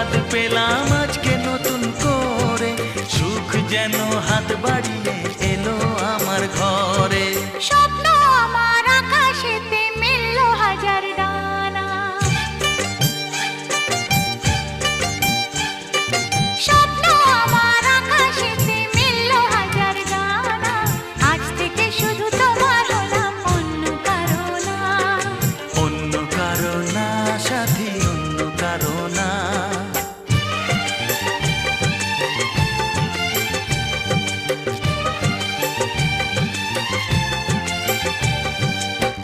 স্বাদ পেলাম আজকে নতুন করে, সুখ যেন হাত বাড়িয়ে এলো আমার ঘরে। স্বপ্ন আমার